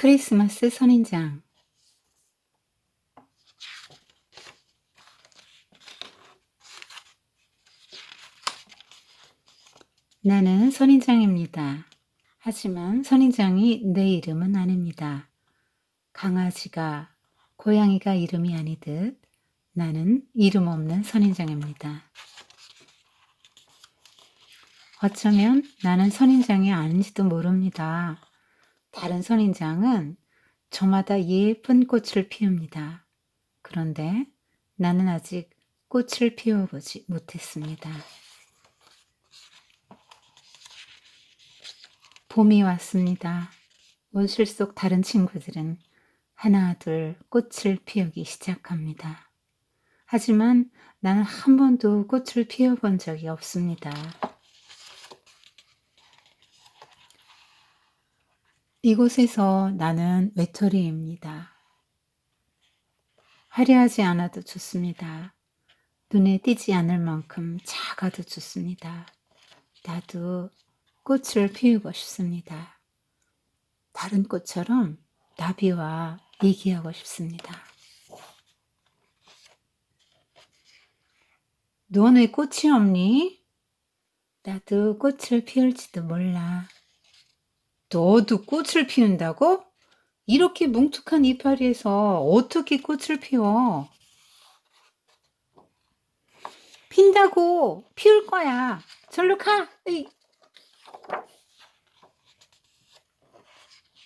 크리스마스 선인장. 나는 선인장입니다. 하지만 선인장이 내 이름은 아닙니다. 강아지가 고양이가 이름이 아니듯 나는 이름 없는 선인장입니다. 어쩌면 나는 선인장이 아닌지도 모릅니다. 다른 선인장은 저마다 예쁜 꽃을 피웁니다. 그런데 나는 아직 꽃을 피워보지 못했습니다. 봄이 왔습니다. 온실 속 다른 친구들은 하나 둘 꽃을 피우기 시작합니다. 하지만 나는 한 번도 꽃을 피워본 적이 없습니다. 이곳에서 나는 외톨이입니다. 화려하지 않아도 좋습니다. 눈에 띄지 않을 만큼 작아도 좋습니다. 나도 꽃을 피우고 싶습니다. 다른 꽃처럼 나비와 얘기하고 싶습니다. 넌 왜 꽃이 없니? 나도 꽃을 피울지도 몰라. 너도 꽃을 피운다고? 이렇게 뭉툭한 이파리에서 어떻게 꽃을 피워? 핀다고 피울 거야. 절로 가. 에이.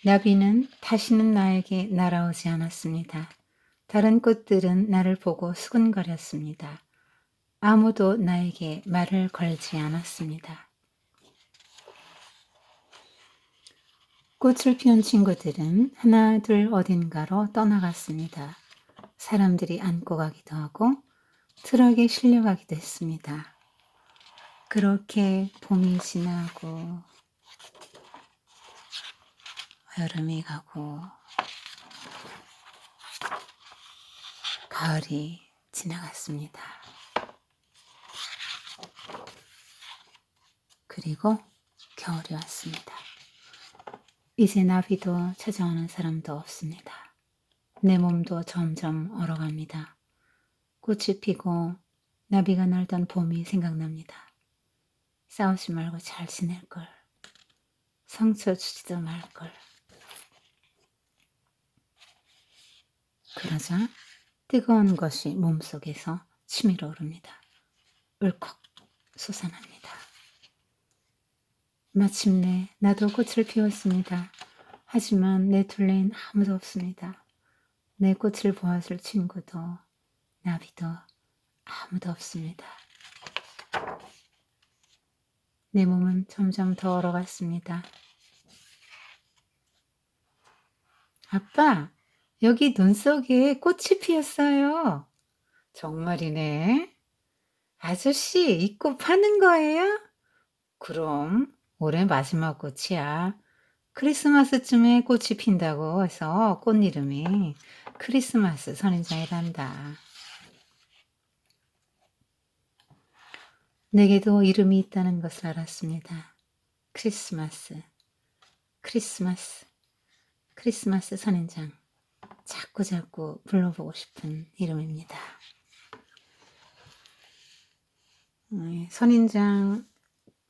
나비는 다시는 나에게 날아오지 않았습니다. 다른 꽃들은 나를 보고 수근거렸습니다. 아무도 나에게 말을 걸지 않았습니다. 꽃을 피운 친구들은 하나 둘 어딘가로 떠나갔습니다. 사람들이 안고 가기도 하고 트럭에 실려가기도 했습니다. 그렇게 봄이 지나고 여름이 가고 가을이 지나갔습니다. 그리고 겨울이 왔습니다. 이제 나비도 찾아오는 사람도 없습니다. 내 몸도 점점 얼어갑니다. 꽃이 피고 나비가 날던 봄이 생각납니다. 싸우지 말고 잘 지낼걸. 상처 주지도 말걸. 그러자 뜨거운 것이 몸속에서 치밀어 오릅니다. 울컥 솟아납니다. 마침내 나도 꽃을 피웠습니다. 하지만 내 둘레엔 아무도 없습니다. 내 꽃을 보아줄 친구도 나비도 아무도 없습니다. 내 몸은 점점 더 얼어갔습니다. 아빠, 여기 눈 속에 꽃이 피었어요. 정말이네. 아저씨, 이 꽃 파는 거예요? 그럼 올해 마지막 꽃이야. 크리스마스쯤에 꽃이 핀다고 해서 꽃 이름이 크리스마스 선인장이란다. 내게도 이름이 있다는 것을 알았습니다. 크리스마스, 크리스마스, 크리스마스 선인장. 자꾸자꾸 불러보고 싶은 이름입니다. 선인장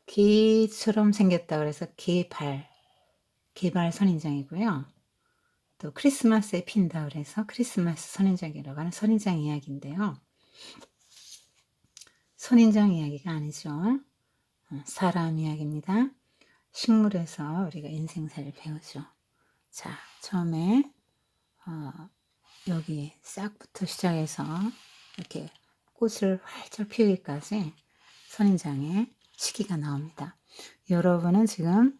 개처럼 생겼다 그래서 개발 선인장이고요. 또 크리스마스에 핀다 그래서 크리스마스 선인장이라고 하는 선인장 이야기인데요. 선인장 이야기가 아니죠. 사람 이야기입니다. 식물에서 우리가 인생사를 배우죠. 자, 처음에 여기 싹부터 시작해서 이렇게 꽃을 활짝 피우기까지 선인장의 시기가 나옵니다. 여러분은 지금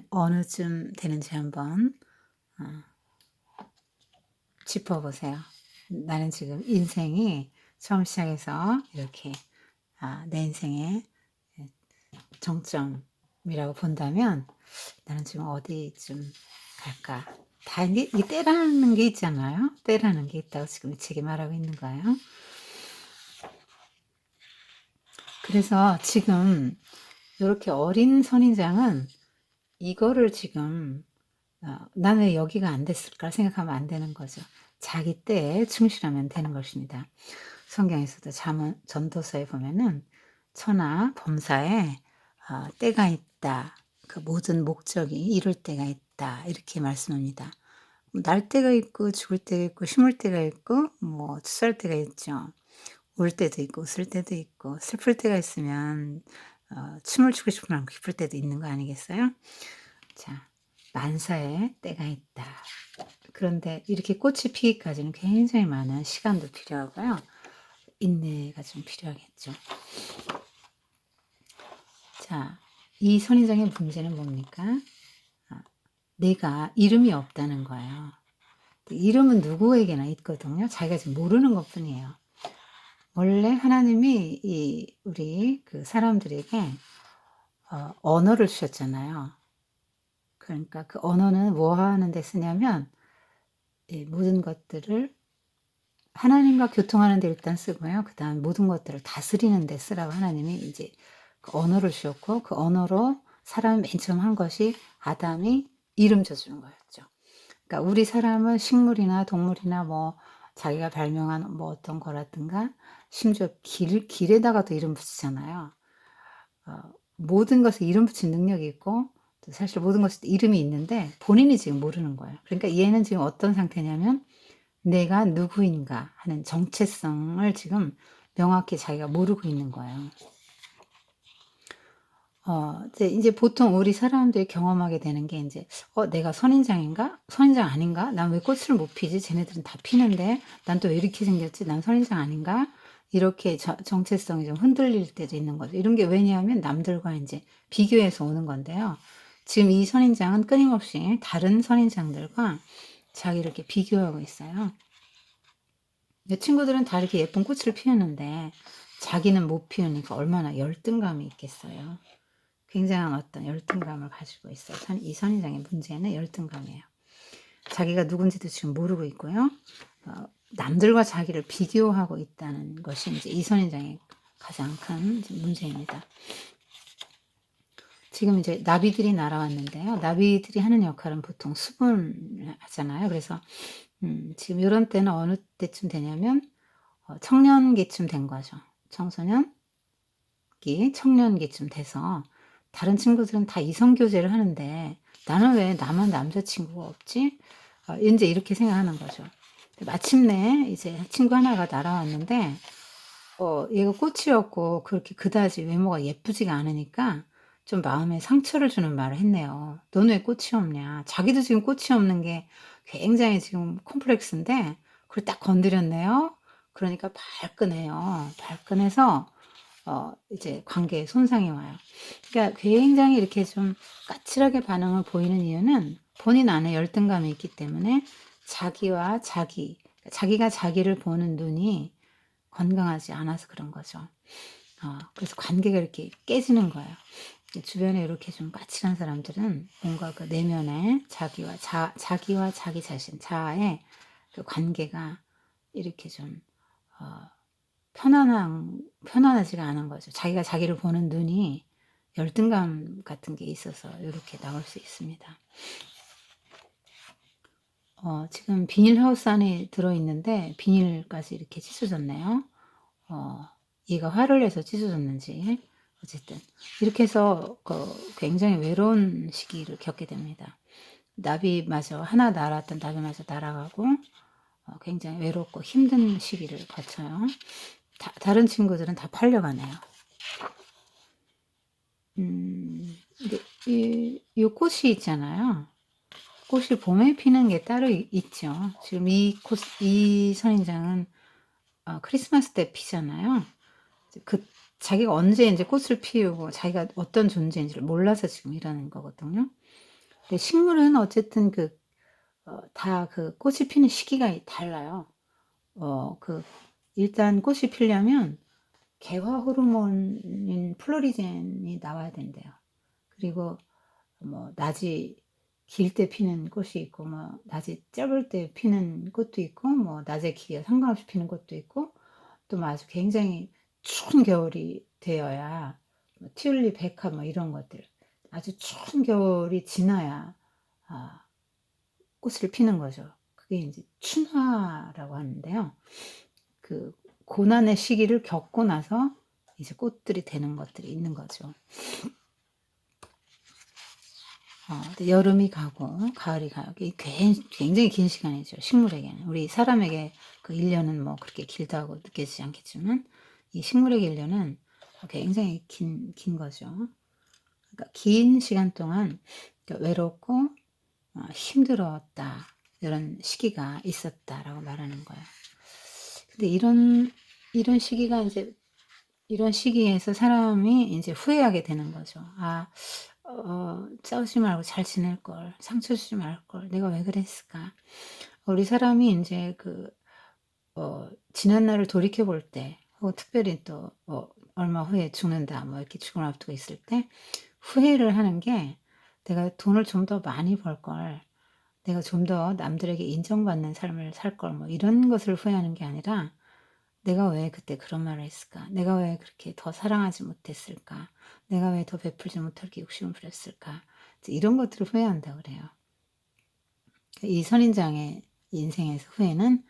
어느쯤 되는지 한번 짚어보세요. 나는 지금 인생이 처음 시작해서 이렇게 내 인생의 정점이라고 본다면 나는 지금 어디쯤 갈까? 다 이 때라는 게 있잖아요. 때라는 게 있다고 지금 이 책에 말하고 있는 거예요. 그래서 지금 이렇게 어린 선인장은 이거를 지금 나는 왜 여기가 안 됐을까 생각하면 안 되는 거죠. 자기 때에 충실하면 되는 것입니다. 성경에서도 잠언 전도서에 보면은 처나 범사에 때가 있다. 그 모든 목적이 이룰 때가 있다. 이렇게 말씀합니다. 날 때가 있고 죽을 때가 있고 심을 때가 있고 뭐 추수할 때가 있죠. 울 때도 있고 웃을 때도 있고 슬플 때가 있으면 춤을 추고 싶으면 안 기쁠 때도 있는 거 아니겠어요? 자, 만사에 때가 있다. 그런데 이렇게 꽃이 피기까지는 굉장히 많은 시간도 필요하고요. 인내가 좀 필요하겠죠. 자, 이 선인장의 문제는 뭡니까? 내가 이름이 없다는 거예요. 이름은 누구에게나 있거든요. 자기가 지금 모르는 것 뿐이에요. 원래 하나님이 우리 그 사람들에게 언어를 주셨잖아요. 그러니까 그 언어는 뭐 하는 데 쓰냐면 이 모든 것들을 하나님과 교통하는 데 일단 쓰고요. 그 다음 모든 것들을 다스리는 데 쓰라고 하나님이 이제 그 언어를 주셨고 그 언어로 사람이 맨 처음 한 것이 아담이 이름 져주는 거였죠. 그러니까 우리 사람은 식물이나 동물이나 뭐 자기가 발명한 뭐 어떤 거라든가 심지어 길에다가도 이름 붙이잖아요. 모든 것에 이름 붙인 능력이 있고 또 사실 모든 것에 이름이 있는데 본인이 지금 모르는 거예요. 그러니까 얘는 지금 어떤 상태냐면 내가 누구인가 하는 정체성을 지금 명확히 자기가 모르고 있는 거예요. 이제 보통 우리 사람들이 경험하게 되는 게 이제 내가 선인장인가? 선인장 아닌가? 난 왜 꽃을 못 피지? 쟤네들은 다 피는데 난 또 왜 이렇게 생겼지? 난 선인장 아닌가? 이렇게 정체성이 좀 흔들릴 때도 있는 거죠. 이런 게 왜냐하면 남들과 이제 비교해서 오는 건데요. 지금 이 선인장은 끊임없이 다른 선인장들과 자기를 이렇게 비교하고 있어요. 내 친구들은 다 이렇게 예쁜 꽃을 피우는데 자기는 못 피우니까 얼마나 열등감이 있겠어요. 굉장한 어떤 열등감을 가지고 있어요. 이 선인장의 문제는 열등감이에요. 자기가 누군지도 지금 모르고 있고요. 남들과 자기를 비교하고 있다는 것이 이제 이 선인장의 가장 큰 문제입니다. 지금 이제 나비들이 날아왔는데요. 나비들이 하는 역할은 보통 수분하잖아요. 그래서 지금 이런 때는 어느 때쯤 되냐면 청년기쯤 된 거죠. 청년기쯤 돼서 다른 친구들은 다 이성교제를 하는데 나는 왜 나만 남자친구가 없지? 이제 이렇게 생각하는 거죠. 마침내 이제 친구 하나가 날아왔는데 얘가 꽃이었고 그렇게 그다지 외모가 예쁘지가 않으니까 좀 마음에 상처를 주는 말을 했네요. 너는 왜 꽃이 없냐? 자기도 지금 꽃이 없는 게 굉장히 지금 콤플렉스인데 그걸 딱 건드렸네요. 그러니까 발끈해요. 발끈해서 이제 관계에 손상이 와요. 그러니까 굉장히 이렇게 좀 까칠하게 반응을 보이는 이유는 본인 안에 열등감이 있기 때문에 자기가 자기를 보는 눈이 건강하지 않아서 그런 거죠. 그래서 관계가 이렇게 깨지는 거예요. 주변에 이렇게 좀 까칠한 사람들은 뭔가 그 내면에 자기와 자기 자신, 자아의 그 관계가 이렇게 좀, 편안하지가 않은 거죠. 자기가 자기를 보는 눈이 열등감 같은 게 있어서 이렇게 나올 수 있습니다. 지금 비닐하우스 안에 들어있는데 비닐까지 이렇게 찢어졌네요. 얘가 화를 내서 찢어졌는지 어쨌든 이렇게 해서 굉장히 외로운 시기를 겪게 됩니다. 나비마저 하나 날았던 나비마저 날아가고 굉장히 외롭고 힘든 시기를 거쳐요. 다른 친구들은 다 팔려가네요. 근데 이 꽃이 있잖아요. 꽃이 봄에 피는 게 따로 있죠. 지금 이 선인장은 크리스마스 때 피잖아요. 자기가 언제 이제 꽃을 피우고 자기가 어떤 존재인지를 몰라서 지금 이러는 거거든요. 근데 식물은 어쨌든 다 그 꽃이 피는 시기가 달라요. 일단 꽃이 피려면 개화 호르몬인 플로리젠이 나와야 된대요. 그리고 뭐 낮이 길 때 피는 꽃이 있고 뭐 낮이 짧을 때 피는 꽃도 있고 뭐 낮에 길에 상관없이 피는 꽃도 있고 또 뭐 아주 굉장히 추운 겨울이 되어야 뭐 튤립, 백합 뭐 이런 것들 아주 추운 겨울이 지나야 꽃을 피는 거죠. 그게 인제 춘화라고 하는데요. 그 고난의 시기를 겪고 나서 이제 꽃들이 되는 것들이 있는 거죠. 근데 여름이 가고 가을이 가고 이게 굉장히 긴 시간이죠, 식물에게는. 우리 사람에게 그 1 년은 뭐 그렇게 길다고 느껴지지 않겠지만 이 식물에게 1 년은 굉장히 긴 거죠. 그러니까 긴 시간 동안 외롭고 힘들었다. 이런 시기가 있었다라고 말하는 거예요. 근데 이런 시기가 인제 이런 시기에서 사람이 인제 후회하게 되는 거죠. '싸우지 말고 잘 지낼걸. 상처 주지 말걸. 내가 왜 그랬을까?' 우리 사람이 인제 지난 날을 돌이켜 볼 때 혹은 특별히 또 얼마 후에 죽는다 뭐 이렇게 죽음을 앞두고 있을 때 후회를 하는 게 '내가 돈을 좀 더 많이 벌걸. 내가 좀 더 남들에게 인정받는 삶을 살걸.' 뭐 이런 것을 후회하는 게 아니라 '내가 왜 그때 그런 말을 했을까? 내가 왜 그렇게 더 사랑하지 못했을까? 내가 왜 더 베풀지 못하게 욕심을 부렸을까?' 이제 이런 것들을 후회한다고 그래요. 이 선인장의 인생에서 후회는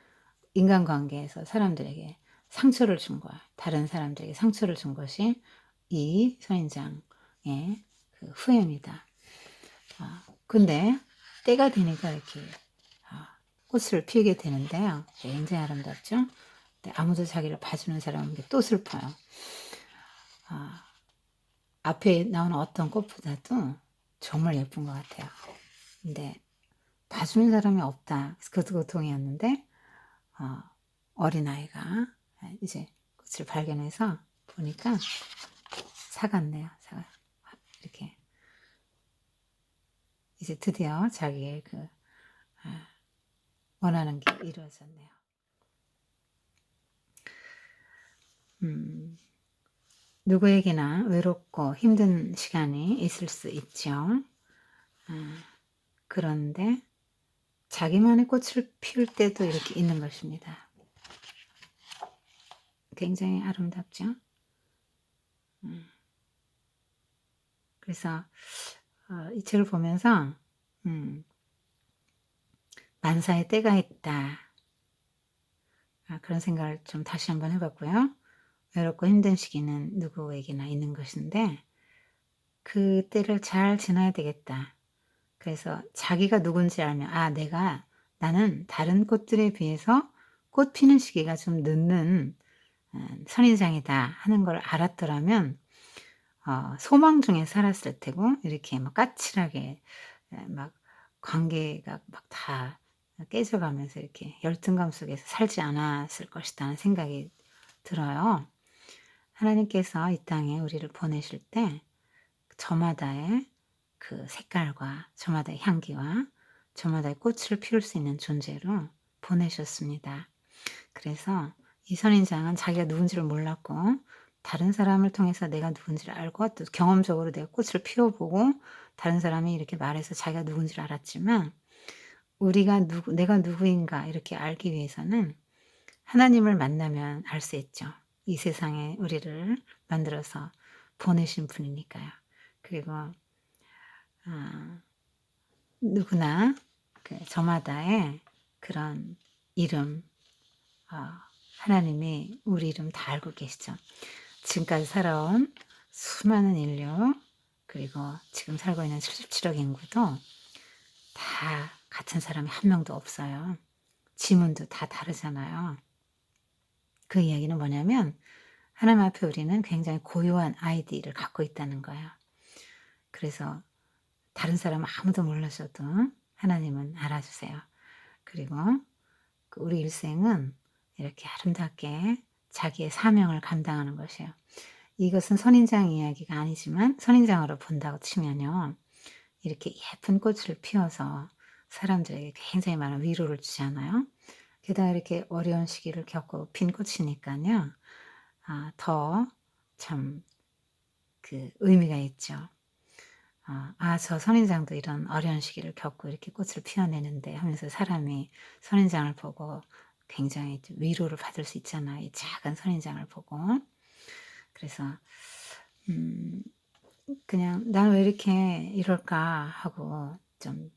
인간관계에서 사람들에게 상처를 준 거야. 다른 사람들에게 상처를 준 것이 이 선인장의 그 후회입니다. 근데 때가 되니까 이렇게 꽃을 피우게 되는데요. 굉장히 아름답죠? 근데 아무도 자기를 봐주는 사람은 없는 게 또 슬퍼요. 아 앞에 나오는 어떤 꽃보다도 정말 예쁜 것 같아요. 근데 봐주는 사람이 없다. 그것도 고통이었는데 어린아이가 이제 꽃을 발견해서 보니까 사갔네요. 이렇게 이제 드디어 자기의 원하는 게 이루어졌네요. 음 누구에게나 외롭고 힘든 시간이 있을 수 있죠. 아 그런데 자기만의 꽃을 피울 때도 이렇게 있는 것입니다. 굉장히 아름답죠. 음 그래서 이 책을 보면서 음 '만사에 때가 있다.' 그런 생각을 좀 다시 한번 해 봤고요. 외롭고 힘든 시기는 누구에게나 있는 것인데 '그 때를 잘 지나야 되겠다.' 그래서 자기가 누군지 알면 나는 다른 꽃들에 비해서 꽃 피는 시기가 좀 늦는 선인장이다.' 하는 걸 알았더라면 소망 중에 살았을 테고 이렇게 막 까칠하게 막 관계가 막 다 깨져 가면서 이렇게 열등감 속에서 살지 않았을 것이다는 생각이 들어요. 하나님께서 이 땅에 우리를 보내실 때 저마다의 그 색깔과 저마다의 향기와 저마다의 꽃을 피울 수 있는 존재로 보내셨습니다. 그래서 이 선인장은 자기가 누군지를 몰랐고 다른 사람을 통해서 내가 누군지를 알고 또 경험적으로 내가 꽃을 피워 보고 다른 사람이 이렇게 말해서 자기가 누군지를 알았지만 우리가 내가 누구인가 이렇게 알기 위해서는 하나님을 만나면 알 수 있죠. 이 세상에 우리를 만들어서 보내신 분이니까요. 그리고 아 누구나 저마다의 그런 이름 하나님이 우리 이름 다 알고 계시죠. 지금까지 살아온 수많은 인류 그리고 지금 살고 있는 77억 인구도 다 같은 사람이 한 명도 없어요. 지문도 다 다르잖아요. 그 이야기는 뭐냐면 하나님 앞에 우리는 굉장히 고유한 아이디를 갖고 있다는 거예요. 그래서 다른 사람은 아무도 몰라줘도 하나님은 알아주세요. 그리고 우리 일생은 이렇게 아름답게 자기의 사명을 감당하는 것이에요. 이것은 선인장 이야기가 아니지만 선인장으로 본다고 치면요. 이렇게 예쁜 꽃을 피워서 사람들에게 굉장히 많은 위로를 주잖아요. 게다가 이렇게 어려운 시기를 겪고 핀 꽃이니까요. 더 참 의미가 있죠. 저 선인장도 이런 어려운 시기를 겪고 이렇게 꽃을 피워내는데 하면서 사람이 선인장을 보고 굉장히 좀 위로를 받을 수 있잖아요, 이 작은 선인장을 보고. 그래서 그냥 '나는 왜 이렇게 이럴까.' 하고 좀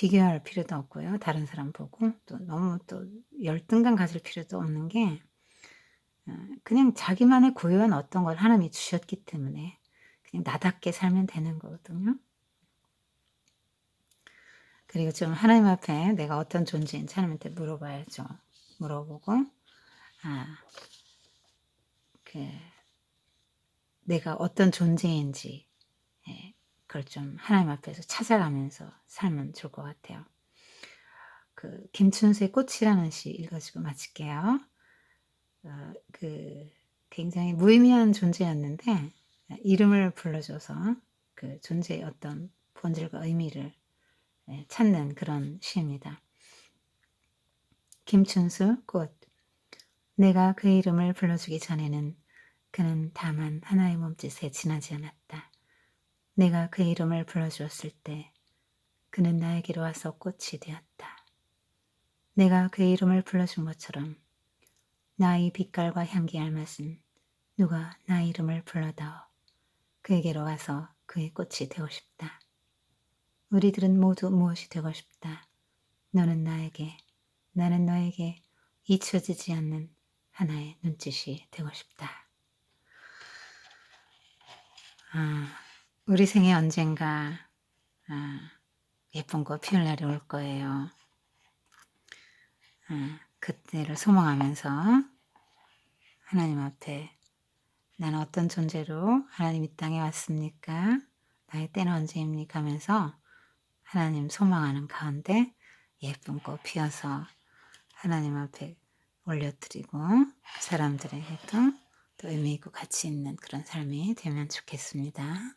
비교할 필요도 없고요. 다른 사람 보고 또 너무 또 열등감 가질 필요도 없는 게 그냥 자기만의 고유한 어떤 걸 하나님이 주셨기 때문에 그냥 나답게 살면 되는 거거든요. 그리고 좀 하나님 앞에 내가 어떤 존재인지 하나님한테 물어봐야죠. 물어보고 그 내가 어떤 존재인지 그걸 좀 하나님 앞에서 찾아가면서 살면 좋을 것 같아요. 그 김춘수의 꽃이라는 시 읽어주고 마칠게요. 굉장히 무의미한 존재였는데 이름을 불러줘서 그 존재의 어떤 본질과 의미를 찾는 그런 시입니다. 김춘수 꽃. 내가 그 이름을 불러주기 전에는 그는 다만 하나의 몸짓에 지나지 않았다. 내가 그 이름을 불러주었을 때 그는 나에게로 와서 꽃이 되었다. 내가 그 이름을 불러준 것처럼 나의 빛깔과 향기 알맞은 누가 나의 이름을 불러다오 그에게로 와서 그의 꽃이 되고 싶다. 우리들은 모두 무엇이 되고 싶다. 너는 나에게, 나는 너에게 잊혀지지 않는 하나의 눈짓이 되고 싶다. 우리 생에 언젠가 예쁜 꽃 피울 날이 올 거예요. 그때를 소망하면서 하나님 앞에 나는 어떤 존재로 하나님 이 땅에 왔습니까? 나의 때는 언제입니까? 하면서 하나님 소망하는 가운데 예쁜 꽃 피어서 하나님 앞에 올려드리고 사람들에게도 또 의미 있고 가치 있는 그런 삶이 되면 좋겠습니다.